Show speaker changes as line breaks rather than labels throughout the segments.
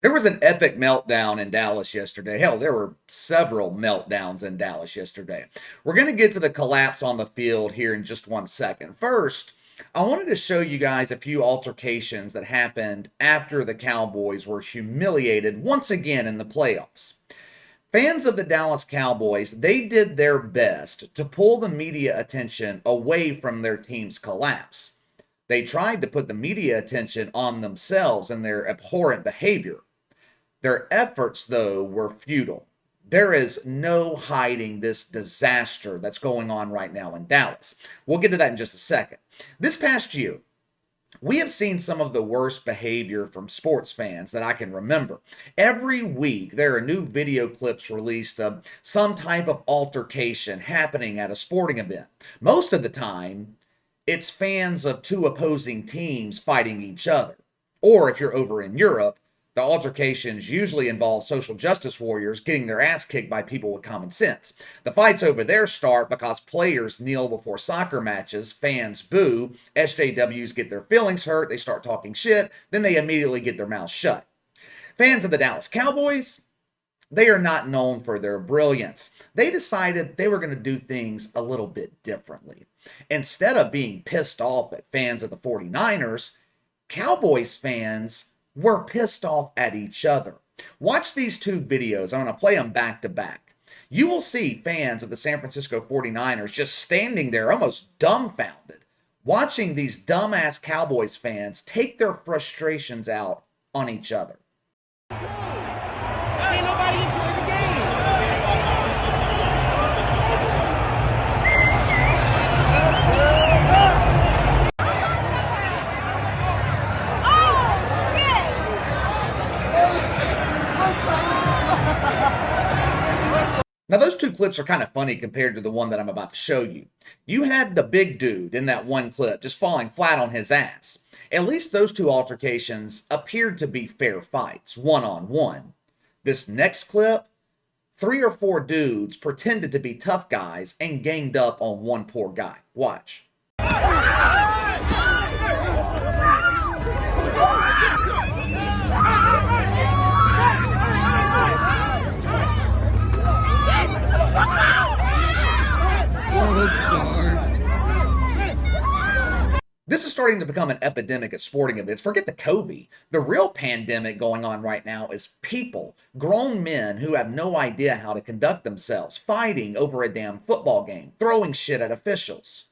There was an epic meltdown in Dallas yesterday. Hell, there were several meltdowns in Dallas yesterday. We're going to get to the collapse on the field here in just 1 second. First, I wanted to show you guys a few altercations that happened after the Cowboys were humiliated once again in the playoffs. Fans of the Dallas Cowboys, they did their best to pull the media attention away from their team's collapse. They tried to put the media attention on themselves and their abhorrent behavior. Their efforts, though, were futile. There is no hiding this disaster that's going on right now in Dallas. We'll get to that in just a second. This past year, we have seen some of the worst behavior from sports fans that I can remember. Every week, there are new video clips released of some type of altercation happening at a sporting event. Most of the time, it's fans of two opposing teams fighting each other. Or if you're over in Europe, the altercations usually involve social justice warriors getting their ass kicked by people with common sense. The fights over there start because players kneel before soccer matches, fans boo, SJWs get their feelings hurt, they start talking shit, then they immediately get their mouths shut. Fans of the Dallas Cowboys, they are not known for their brilliance. They decided they were going to do things a little bit differently. Instead of being pissed off at fans of the 49ers, Cowboys fans were pissed off at each other. Watch these two videos. I'm going to play them back to back. You will see fans of the San Francisco 49ers just standing there almost dumbfounded, watching these dumbass Cowboys fans take their frustrations out on each other.
Ain't nobody enjoy the game.
Now, those two clips are kind of funny compared to the one that I'm about to show you. You had the big dude in that one clip just falling flat on his ass. At least those two altercations appeared to be fair fights, one-on-one. This next clip, 3 or 4 dudes pretended to be tough guys and ganged up on one poor guy. Watch. This is starting to become an epidemic at sporting events. Forget the COVID. The real pandemic going on right now is people, grown men who have no idea how to conduct themselves, fighting over a damn football game, throwing shit at officials.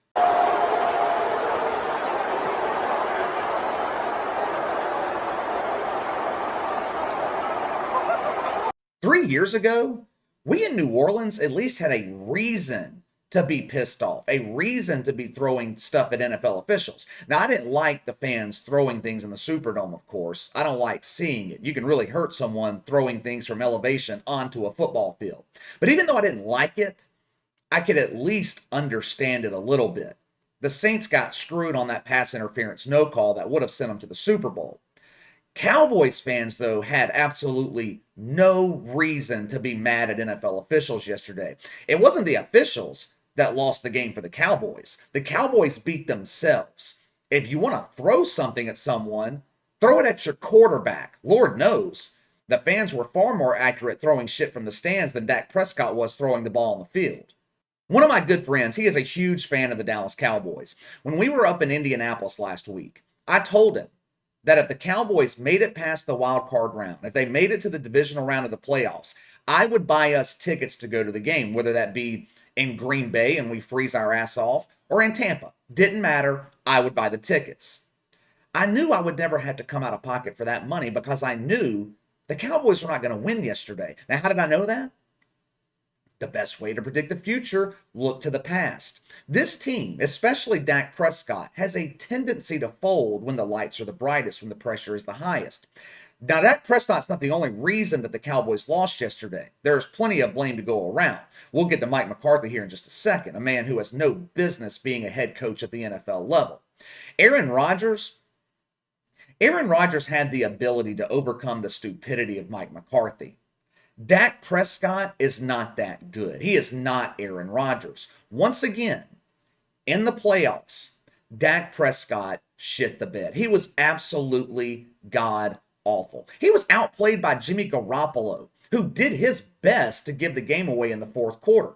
3 years ago, we in New Orleans at least had a reason to be pissed off, a reason to be throwing stuff at NFL officials. Now, I didn't like the fans throwing things in the Superdome, of course. I don't like seeing it. You can really hurt someone throwing things from elevation onto a football field. But even though I didn't like it, I could at least understand it a little bit. The Saints got screwed on that pass interference no call that would have sent them to the Super Bowl. Cowboys fans, though, had absolutely no reason to be mad at NFL officials yesterday. It wasn't the officials that lost the game for the Cowboys. The Cowboys beat themselves. If you want to throw something at someone, throw it at your quarterback. Lord knows, the fans were far more accurate throwing shit from the stands than Dak Prescott was throwing the ball on the field. One of my good friends, he is a huge fan of the Dallas Cowboys. When we were up in Indianapolis last week, I told him that if the Cowboys made it past the wild card round, if they made it to the divisional round of the playoffs, I would buy us tickets to go to the game, whether that be in Green Bay and we freeze our ass off, or in Tampa. Didn't matter. I would buy the tickets. I knew I would never have to come out of pocket for that money because I knew the Cowboys were not going to win yesterday. Now, how did I know that? The best way to predict the future, look to the past. This team, especially Dak Prescott, has a tendency to fold when the lights are the brightest, when the pressure is the highest. Now, Dak Prescott's not the only reason that the Cowboys lost yesterday. There's plenty of blame to go around. We'll get to Mike McCarthy here in just a second, a man who has no business being a head coach at the NFL level. Aaron Rodgers had the ability to overcome the stupidity of Mike McCarthy. Dak Prescott is not that good. He is not Aaron Rodgers. Once again, in the playoffs, Dak Prescott shit the bed. He was absolutely god awful. He was outplayed by Jimmy Garoppolo, who did his best to give the game away in the fourth quarter.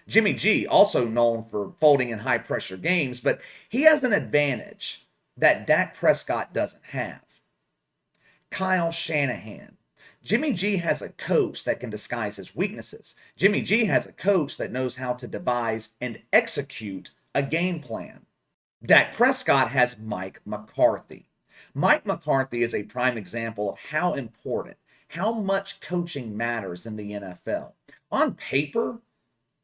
Jimmy G, also known for folding in high pressure games, but he has an advantage that Dak Prescott doesn't have. Kyle Shanahan. Jimmy G has a coach that can disguise his weaknesses. Jimmy G has a coach that knows how to devise and execute a game plan. Dak Prescott has Mike McCarthy. Mike McCarthy is a prime example of how important, how much coaching matters in the NFL. On paper,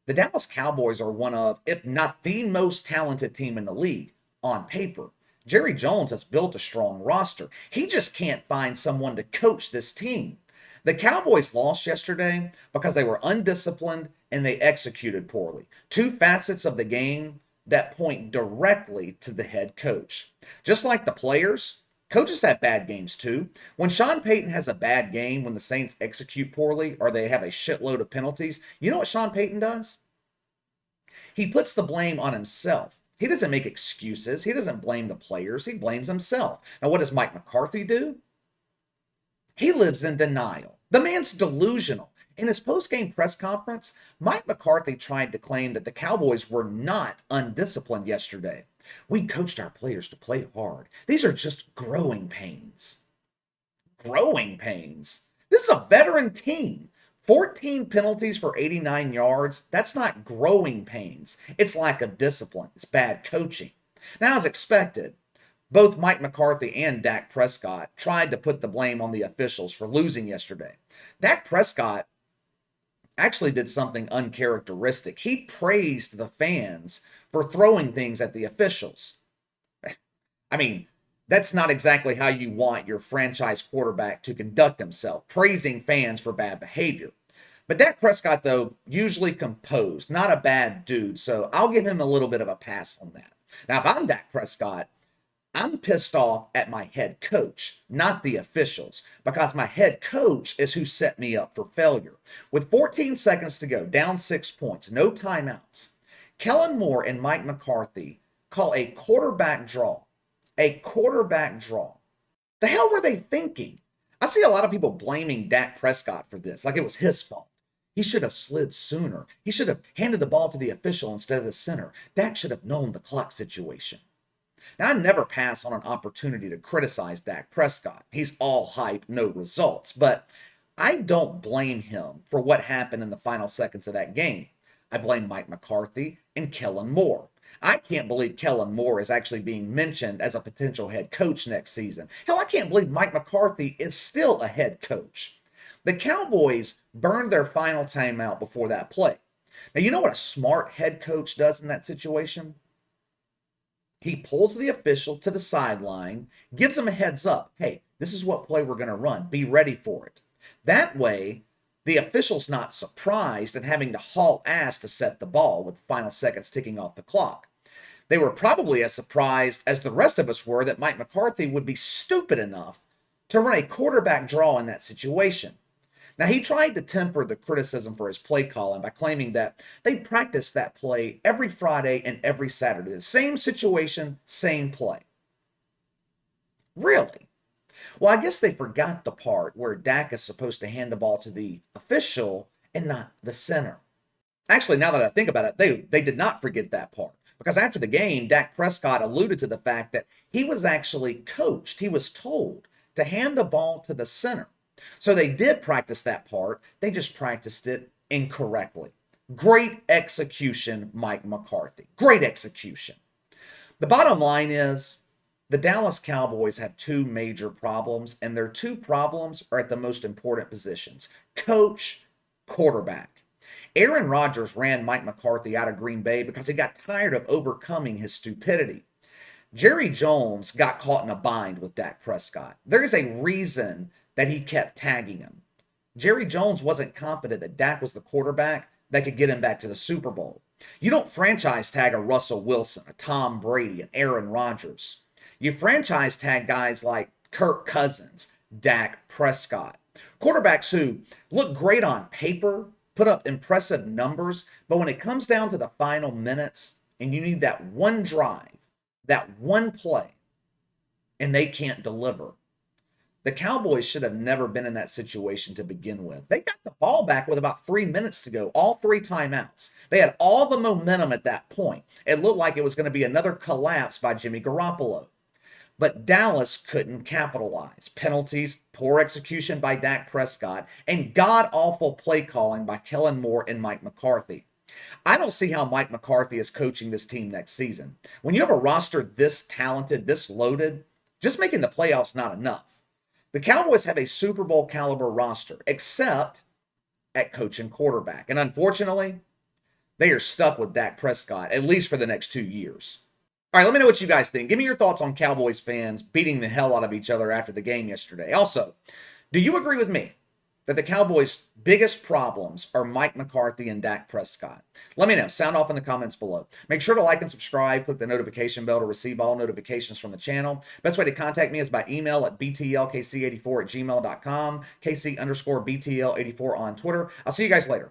the Dallas Cowboys are one of, if not the most talented team in the league on paper. Jerry Jones has built a strong roster. He just can't find someone to coach this team. The Cowboys lost yesterday because they were undisciplined and they executed poorly. Two facets of the game that point directly to the head coach. Just like the players, coaches have bad games too. When Sean Payton has a bad game, when the Saints execute poorly or they have a shitload of penalties, you know what Sean Payton does? He puts the blame on himself. He doesn't make excuses. He doesn't blame the players. He blames himself. Now, what does Mike McCarthy do? He lives in denial. The man's delusional. In his post-game press conference, Mike McCarthy tried to claim that the Cowboys were not undisciplined yesterday. We coached our players to play hard. These are just growing pains. Growing pains? This is a veteran team. 14 penalties for 89 yards, that's not growing pains. It's lack of discipline. It's bad coaching. Now, as expected, both Mike McCarthy and Dak Prescott tried to put the blame on the officials for losing yesterday. Dak Prescott actually did something uncharacteristic. He praised the fans for throwing things at the officials. I mean, that's not exactly how you want your franchise quarterback to conduct himself, praising fans for bad behavior. But Dak Prescott, though, usually composed, not a bad dude, so I'll give him a little bit of a pass on that. Now, if I'm Dak Prescott, I'm pissed off at my head coach, not the officials, because my head coach is who set me up for failure. With 14 seconds to go, down 6 points, no timeouts, Kellen Moore and Mike McCarthy call a quarterback draw. A quarterback draw. The hell were they thinking? I see a lot of people blaming Dak Prescott for this, like it was his fault. He should have slid sooner. He should have handed the ball to the official instead of the center. Dak should have known the clock situation. Now, I never pass on an opportunity to criticize Dak Prescott. He's all hype, no results. But I don't blame him for what happened in the final seconds of that game. I blame Mike McCarthy and Kellen Moore. I can't believe Kellen Moore is actually being mentioned as a potential head coach next season. Hell, I can't believe Mike McCarthy is still a head coach. The Cowboys burned their final timeout before that play. Now, you know what a smart head coach does in that situation? He pulls the official to the sideline, gives him a heads up. Hey, this is what play we're going to run. Be ready for it. That way, the official's not surprised and having to haul ass to set the ball with the final seconds ticking off the clock. They were probably as surprised as the rest of us were that Mike McCarthy would be stupid enough to run a quarterback draw in that situation. Now, he tried to temper the criticism for his play calling by claiming that they practice that play every Friday and every Saturday. The same situation, same play. Really? Well, I guess they forgot the part where Dak is supposed to hand the ball to the official and not the center. Actually, now that I think about it, they did not forget that part. Because after the game, Dak Prescott alluded to the fact that he was actually coached. He was told to hand the ball to the center. So they did practice that part. They just practiced it incorrectly. Great execution, Mike McCarthy. Great execution. The bottom line is the Dallas Cowboys have two major problems, and their two problems are at the most important positions: coach, quarterback. Aaron Rodgers ran Mike McCarthy out of Green Bay because he got tired of overcoming his stupidity. Jerry Jones got caught in a bind with Dak Prescott. There is a reason that he kept tagging him. Jerry Jones wasn't confident that Dak was the quarterback that could get him back to the Super Bowl. You don't franchise tag a Russell Wilson, a Tom Brady, an Aaron Rodgers. You franchise tag guys like Kirk Cousins, Dak Prescott. Quarterbacks who look great on paper, put up impressive numbers, but when it comes down to the final minutes and you need that one drive, that one play, and they can't deliver. The Cowboys should have never been in that situation to begin with. They got the ball back with about 3 minutes to go, all three timeouts. They had all the momentum at that point. It looked like it was going to be another collapse by Jimmy Garoppolo. But Dallas couldn't capitalize. Penalties, poor execution by Dak Prescott, and god awful play calling by Kellen Moore and Mike McCarthy. I don't see how Mike McCarthy is coaching this team next season. When you have a roster this talented, this loaded, just making the playoffs not enough. The Cowboys have a Super Bowl caliber roster, except at coach and quarterback. And unfortunately, they are stuck with Dak Prescott, at least for the next 2 years. All right, let me know what you guys think. Give me your thoughts on Cowboys fans beating the hell out of each other after the game yesterday. Also, do you agree with me that the Cowboys' biggest problems are Mike McCarthy and Dak Prescott? Let me know. Sound off in the comments below. Make sure to like and subscribe. Click the notification bell to receive all notifications from the channel. Best way to contact me is by email at btlkc84@gmail.com, KC_BTL84 on Twitter. I'll see you guys later.